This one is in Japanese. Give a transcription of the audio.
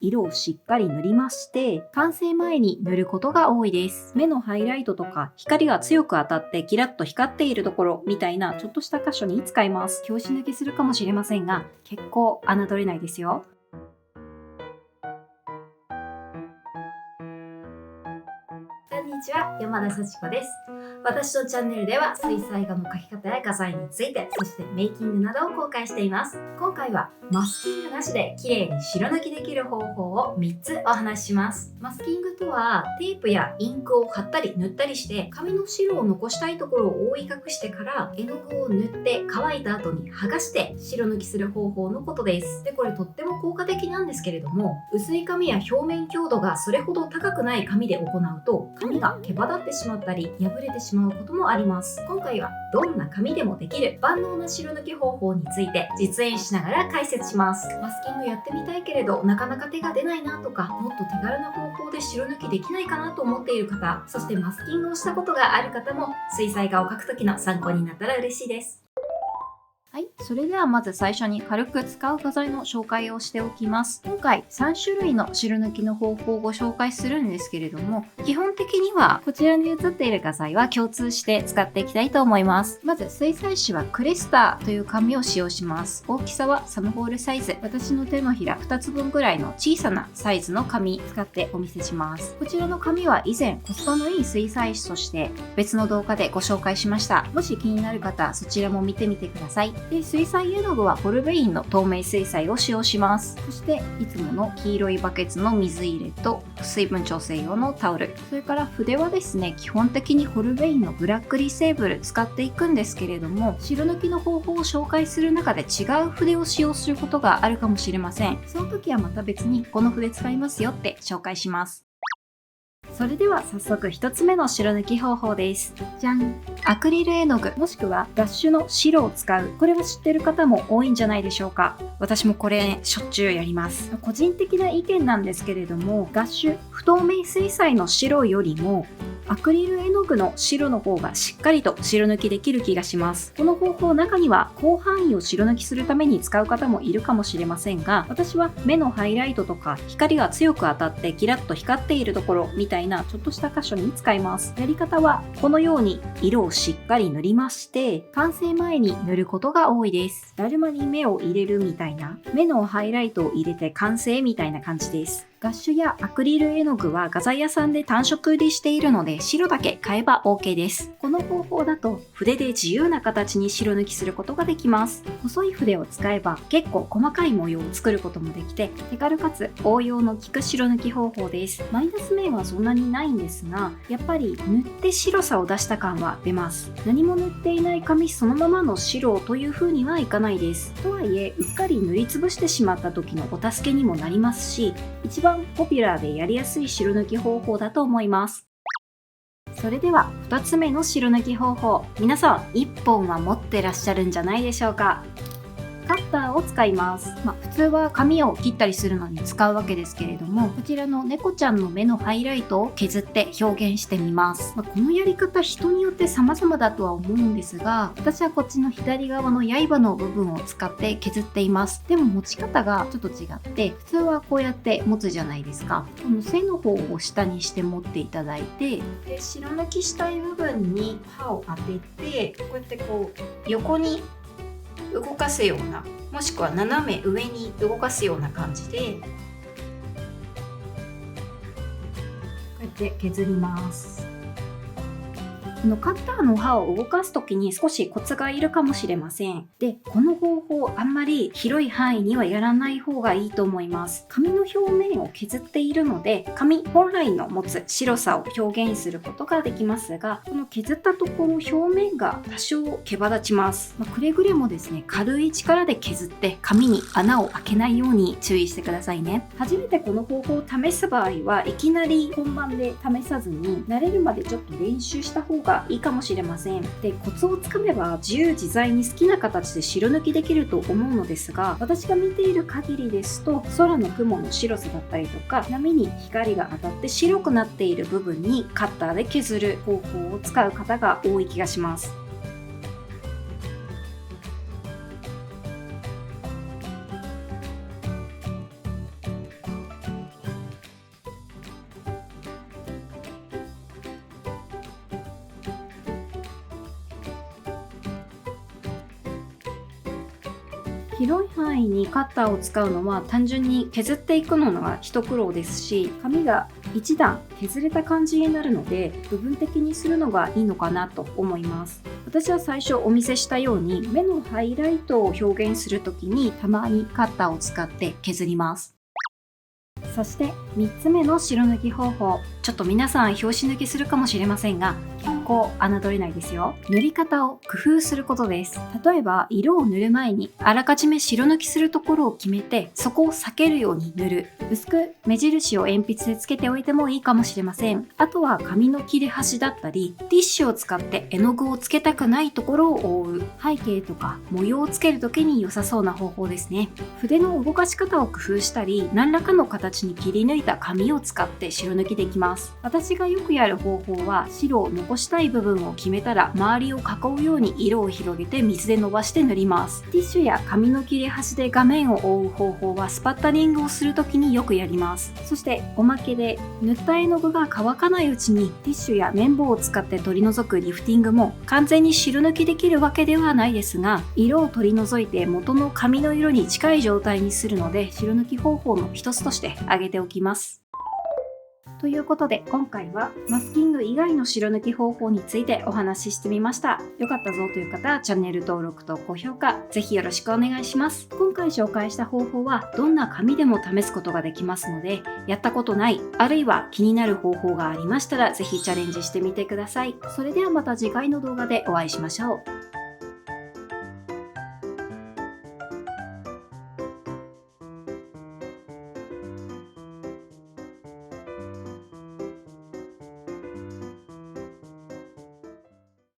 色をしっかり塗りまして、完成前に塗ることが多いです。目のハイライトとか光が強く当たってキラッと光っているところみたいなちょっとした箇所に使います。拍子抜けするかもしれませんが、結構侮れないですよ。こんにちは、山田幸子です。私のチャンネルでは水彩画の描き方や画材について、そしてメイキングなどを公開しています。今回はマスキングなしで綺麗に白抜きできる方法を3つお話しします。マスキングとはテープやインクを貼ったり塗ったりして紙の白を残したいところを覆い隠してから絵の具を塗って乾いた後に剥がして白抜きする方法のことです。で、これとっても効果的なんですけれども、薄い紙や表面強度がそれほど高くない紙で行うと紙が毛羽立ってしまったり破れてしまうこともあります。今回はどんな紙でもできる万能な白抜き方法について実演しながら解説します。マスキングやってみたいけれどなかなか手が出ないなとか、もっと手軽な方法で白抜きできないかなと思っている方、そしてマスキングをしたことがある方も水彩画を描く時の参考になったら嬉しいです。はい、それではまず最初に軽く使う画材の紹介をしておきます。今回3種類の白抜きの方法をご紹介するんですけれども、基本的にはこちらに写っている画材は共通して使っていきたいと思います。まず水彩紙はクレスターという紙を使用します。大きさはサムホールサイズ、私の手のひら2つ分ぐらいの小さなサイズの紙使ってお見せします。こちらの紙は以前コスパのいい水彩紙として別の動画でご紹介しました。もし気になる方、そちらも見てみてください。で、水彩絵の具はホルベインの透明水彩を使用します。そしていつもの黄色いバケツの水入れと水分調整用のタオル、それから筆はですね、基本的にホルベインのブラックリセーブル使っていくんですけれども、白抜きの方法を紹介する中で違う筆を使用することがあるかもしれません。その時はまた別にこの筆使いますよって紹介します。それでは早速1つ目の白抜き方法です。じゃん！アクリル絵の具もしくはラッシュの白を使う。これは知ってる方も多いんじゃないでしょうか。私もこれ、しょっちゅうやります。個人的な意見なんですけれども、ラッシュ不透明水彩の白よりもアクリル絵の具の白の方がしっかりと白抜きできる気がします。この方法、中には広範囲を白抜きするために使う方もいるかもしれませんが、私は目のハイライトとか光が強く当たってキラッと光っているところみたいなちょっとした箇所に使います。やり方はこのように色をしっかり塗りまして、完成前に塗ることが多いです。だるまに目を入れるみたいな、目のハイライトを入れて完成みたいな感じです。ガッシュやアクリル絵の具は画材屋さんで単色売りしているので白だけ買えば OK です。この方法だと筆で自由な形に白抜きすることができます。細い筆を使えば結構細かい模様を作ることもできて、手軽かつ応用の効く白抜き方法です。マイナス面はそんなにないんですが、やっぱり塗って白さを出した感は出ます。何も塗っていない紙そのままの白という風にはいかないです。とはいえ、うっかり塗りつぶしてしまった時のお助けにもなりますし、一番ポピュラーでやりやすい白抜き方法だと思います。それでは2つ目の白抜き方法、皆さん1本は持ってらっしゃるんじゃないでしょうか。カッターを使います。普通は紙を切ったりするのに使うわけですけれども、こちらの猫ちゃんの目のハイライトを削って表現してみます。このやり方人によって様々だとは思うんですが、私はこっちの左側の刃の部分を使って削っています。でも持ち方がちょっと違って、普通はこうやって持つじゃないですか。この背の方を下にして持っていただいて、で白抜きしたい部分に刃を当てて、こうやってこう横に動かすような、もしくは斜め上に動かすような感じでこうやって削ります。このカッターの刃を動かすときに少しコツがいるかもしれません。で、この方法あんまり広い範囲にはやらない方がいいと思います。紙の表面を削っているので、紙本来の持つ白さを表現することができますが、この削ったところ表面が多少毛羽立ちます。くれぐれもですね、軽い力で削って紙に穴を開けないように注意してくださいね。初めてこの方法を試す場合はいきなり本番で試さずに、慣れるまでちょっと練習した方がいいかもしれません。で、コツをつかめば自由自在に好きな形で白抜きできると思うのですが、私が見ている限りですと、空の雲の白さだったりとか、波に光が当たって白くなっている部分にカッターで削る方法を使う方が多い気がします。広い範囲にカッターを使うのは単純に削っていくのが一苦労ですし、紙が一段削れた感じになるので部分的にするのがいいのかなと思います。私は最初お見せしたように目のハイライトを表現するときにたまにカッターを使って削ります。そして3つ目の白抜き方法、ちょっと皆さん拍子抜けするかもしれませんが結構侮れないですよ。塗り方を工夫することです。例えば色を塗る前にあらかじめ白抜きするところを決めて、そこを避けるように塗る。薄く目印を鉛筆でつけておいてもいいかもしれません。あとは紙の切れ端だったりティッシュを使って絵の具をつけたくないところを覆う。背景とか模様をつける時に良さそうな方法ですね。筆の動かし方を工夫したり、何らかの形に切り抜いた紙を使って白抜きできます。私がよくやる方法は、白を残したい部分を決めたら周りを囲うように色を広げて水で伸ばして塗ります。ティッシュや紙の切れ端で画面を覆う方法はスパッタリングをするときによくやります。そしておまけで、塗った絵の具が乾かないうちにティッシュや綿棒を使って取り除くリフティングも完全に白抜きできるわけではないですが、色を取り除いて元の紙の色に近い状態にするので白抜き方法の一つとして挙げておきます。ということで今回はマスキング以外の白抜き方法についてお話ししてみました。よかったぞという方はチャンネル登録と高評価ぜひよろしくお願いします。今回紹介した方法はどんな紙でも試すことができますので、やったことないあるいは気になる方法がありましたらぜひチャレンジしてみてください。それではまた次回の動画でお会いしましょう。